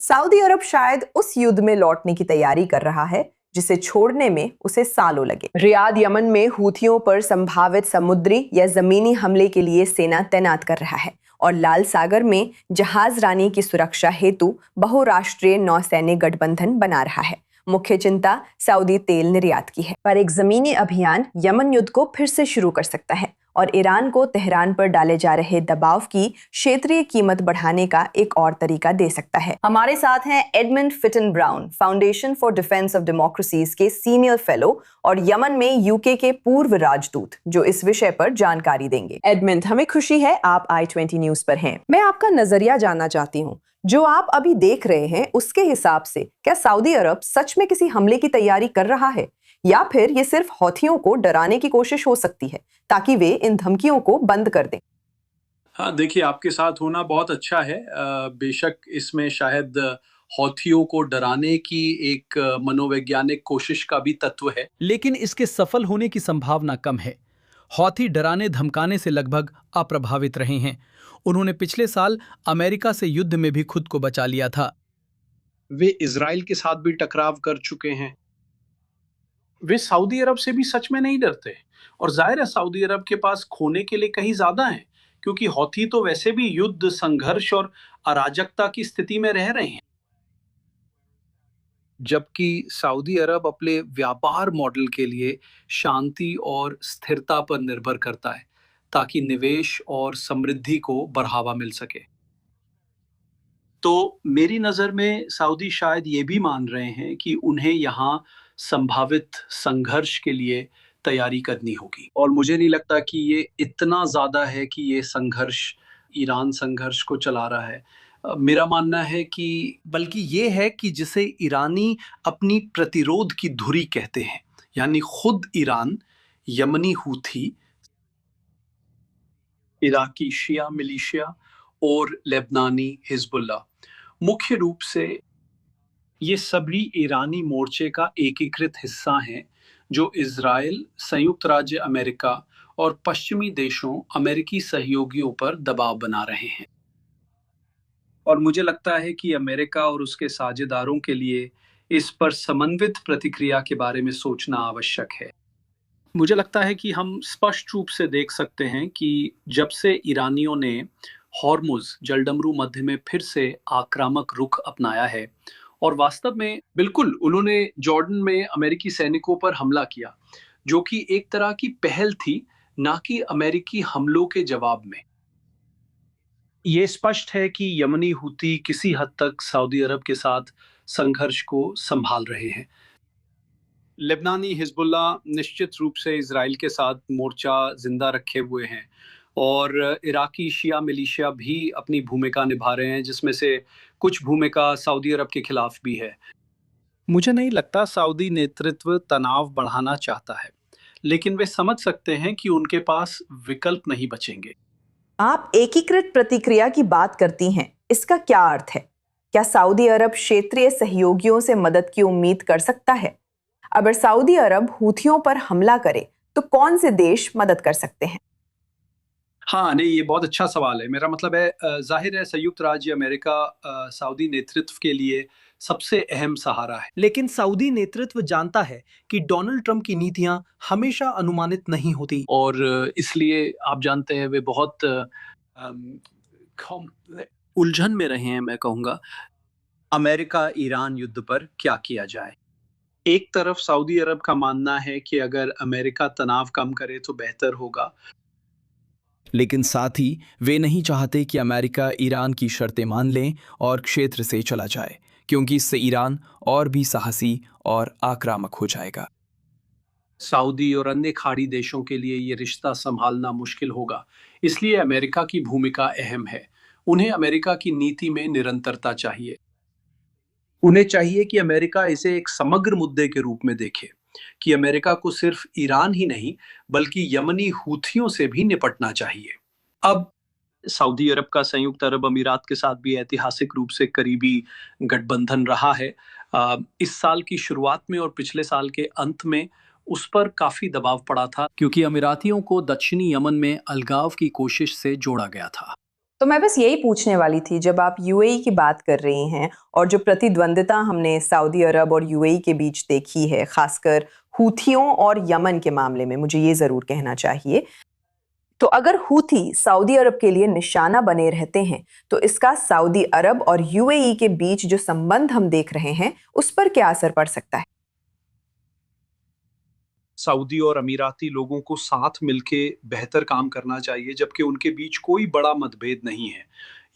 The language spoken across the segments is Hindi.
सऊदी अरब शायद उस युद्ध में लौटने की तैयारी कर रहा है जिसे छोड़ने में उसे सालों लगे। रियाद यमन में हूथियों पर संभावित समुद्री या जमीनी हमले के लिए सेना तैनात कर रहा है और लाल सागर में जहाज रानी की सुरक्षा हेतु बहुराष्ट्रीय नौसैन्य गठबंधन बना रहा है। मुख्य चिंता सऊदी तेल निर्यात की है, पर एक जमीनी अभियान यमन युद्ध को फिर से शुरू कर सकता है और ईरान को तेहरान पर डाले जा रहे दबाव की क्षेत्रीय कीमत बढ़ाने का एक और तरीका दे सकता है। हमारे साथ हैं Edmund Fitton Brown, foundation for defense of democracies के सीनियर फेलो और यमन में यूके के पूर्व राजदूत, जो इस विषय पर जानकारी देंगे। एडमंड, हमें खुशी है आप i20 न्यूज पर हैं। मैं आपका नजरिया जानना चाहती हूँ। जो आप अभी देख रहे हैं उसके हिसाब से क्या सऊदी अरब सच में किसी हमले की तैयारी कर रहा है, या फिर ये सिर्फ हौथियों को डराने की कोशिश हो सकती है ताकि वे इन धमकियों को बंद कर दें? हाँ, देखिए, आपके साथ होना बहुत अच्छा है। बेशक इसमें शायद हौथियों को डराने की एक मनोवैज्ञानिक कोशिश का भी तत्व है। लेकिन इसके सफल होने की संभावना कम है। हौथी डराने धमकाने से लगभग अप्रभावित रहे हैं। उन्होंने पिछले साल अमेरिका से युद्ध में भी खुद को बचा लिया था। वे इजराइल के साथ भी टकराव कर चुके हैं। वे सऊदी अरब से भी सच में नहीं डरते, और जाहिर है सऊदी अरब के पास खोने के लिए कहीं ज्यादा है, क्योंकि हौथी तो वैसे भी युद्ध, संघर्ष और अराजकता की स्थिति में रह रहे हैं। जबकि सऊदी अरब अपने व्यापार मॉडल के लिए शांति और स्थिरता पर निर्भर करता है, ताकि निवेश और समृद्धि को बढ़ावा मिल सके। तो मेरी नज़र में सऊदी शायद ये भी मान रहे हैं कि उन्हें यहाँ संभावित संघर्ष के लिए तैयारी करनी होगी, और मुझे नहीं लगता कि ये इतना ज़्यादा है कि ये संघर्ष ईरान संघर्ष को चला रहा है। मेरा मानना है कि बल्कि ये है कि जिसे ईरानी अपनी प्रतिरोध की धुरी कहते हैं, यानी खुद ईरान, यमनी हूथी, इराकी शिया मिलिशिया और लेबनानी हिजबुल्लाह, मुख्य रूप से ये सभी ईरानी मोर्चे का एकीकृत हिस्सा हैं, जो इजराइल, संयुक्त राज्य अमेरिका और पश्चिमी देशों, अमेरिकी सहयोगियों पर दबाव बना रहे हैं। और मुझे लगता है कि अमेरिका और उसके साझेदारों के लिए इस पर समन्वित प्रतिक्रिया के बारे में सोचना आवश्यक है। मुझे लगता है कि हम स्पष्ट रूप से देख सकते हैं कि जब से ईरानियों ने हॉर्मुज जलडमरू मध्य में फिर से आक्रामक रुख अपनाया है, और वास्तव में बिल्कुल उन्होंने जॉर्डन में अमेरिकी सैनिकों पर हमला किया, जो कि एक तरह की पहल थी, ना कि अमेरिकी हमलों के जवाब में। ये स्पष्ट है कि यमनी हूती किसी हद तक सऊदी अरब के साथ संघर्ष को संभाल रहे हैं। लेबनानी हिजबुल्ला निश्चित रूप से इजराइल के साथ मोर्चा जिंदा रखे हुए हैं, और इराकी शिया मिलिशिया भी अपनी भूमिका निभा रहे हैं, जिसमें से कुछ भूमिका सऊदी अरब के खिलाफ भी है। मुझे नहीं लगता सऊदी नेतृत्व तनाव बढ़ाना चाहता है, लेकिन वे समझ सकते हैं कि उनके पास विकल्प नहीं बचेंगे। आप एकीकृत प्रतिक्रिया की बात करती हैं, इसका क्या अर्थ है? क्या सऊदी अरब क्षेत्रीय सहयोगियों से मदद की उम्मीद कर सकता है? अगर सऊदी अरब हूथियों पर हमला करे तो कौन से देश मदद कर सकते हैं? हाँ, नहीं, ये बहुत अच्छा सवाल है। मेरा मतलब है, जाहिर है संयुक्त राज्य अमेरिका सऊदी नेतृत्व के लिए सबसे अहम सहारा है। लेकिन सऊदी नेतृत्व जानता है कि डोनाल्ड ट्रंप की नीतियां हमेशा अनुमानित नहीं होती। और इसलिए आप जानते हैं वे बहुत उलझन में रहे हैं। मैं कहूँगा अमेरिका ईरान युद्ध पर क्या किया जाए। एक तरफ सऊदी अरब का मानना है कि अगर अमेरिका तनाव कम करे तो बेहतर होगा, लेकिन साथ ही वे नहीं चाहते कि अमेरिका ईरान की शर्तें मान लें और क्षेत्र से चला जाए, क्योंकि इससे ईरान और भी साहसी और आक्रामक हो जाएगा। सऊदी और अन्य खाड़ी देशों के लिए ये रिश्ता संभालना मुश्किल होगा। इसलिए अमेरिका की भूमिका अहम है। उन्हें अमेरिका की नीति में निरंतरता चाहिए। उन्हें चाहिए कि अमेरिका इसे एक समग्र मुद्दे के रूप में देखे, कि अमेरिका को सिर्फ ईरान ही नहीं बल्कि यमनी हूथियों से भी निपटना चाहिए। अब सऊदी अरब का संयुक्त अरब अमीरात के साथ भी ऐतिहासिक रूप से करीबी गठबंधन रहा है। इस साल की शुरुआत में और पिछले साल के अंत में उस पर काफी दबाव पड़ा था, क्योंकि अमीरातियों को दक्षिणी यमन में अलगाव की कोशिश से जोड़ा गया था। तो मैं बस यही पूछने वाली थी, जब आप यूएई की बात कर रही हैं और जो प्रतिद्वंदिता हमने सऊदी अरब और यूएई के बीच देखी है, खासकर हूथियों और यमन के मामले में, मुझे ये ज़रूर कहना चाहिए, तो अगर हूथी सऊदी अरब के लिए निशाना बने रहते हैं तो इसका सऊदी अरब और यूएई के बीच जो संबंध हम देख रहे हैं उस पर क्या असर पड़ सकता है? सऊदी और अमीराती लोगों को साथ मिलके बेहतर काम करना चाहिए, जबकि उनके बीच कोई बड़ा मतभेद नहीं है।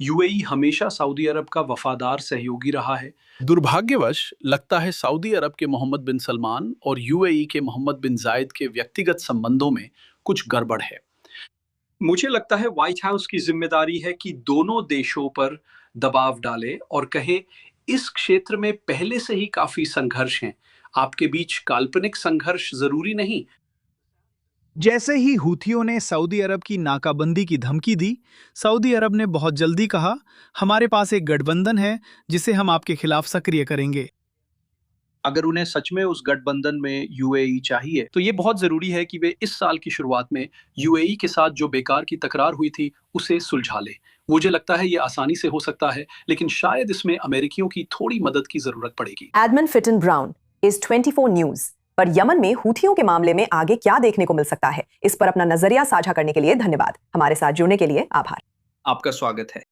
यूएई हमेशा सऊदी अरब का वफादार सहयोगी रहा है। दुर्भाग्यवश लगता है सऊदी अरब के मोहम्मद बिन सलमान और यूएई के मोहम्मद बिन जायद के व्यक्तिगत संबंधों में कुछ गड़बड़ है। मुझे लगता है व्हाइट हाउस की जिम्मेदारी है कि दोनों देशों पर दबाव डाले और कहे, इस क्षेत्र में पहले से ही काफी संघर्ष हैं, आपके बीच काल्पनिक संघर्ष जरूरी नहीं। जैसे ही हूथियों ने सऊदी अरब की नाकाबंदी की धमकी दी, सऊदी अरब ने बहुत जल्दी कहा, हमारे पास एक गठबंधन है जिसे हम आपके खिलाफ सक्रिय करेंगे। अगर उन्हें सच में उस गठबंधन में यूएई चाहिए, तो ये बहुत जरूरी है कि वे इस साल की शुरुआत में यूएई के साथ जो बेकार की तकरार हुई थी उसे सुलझा ले। मुझे लगता है ये आसानी से हो सकता है, लेकिन शायद इसमें अमेरिकियों की थोड़ी मदद की जरूरत पड़ेगी। Edmund Fitton brown is 24 news पर यमन में हूथियों के मामले में आगे क्या देखने को मिल सकता है, इस पर अपना नजरिया साझा करने के लिए धन्यवाद। हमारे साथ जुड़ने के लिए आभार। आपका स्वागत है।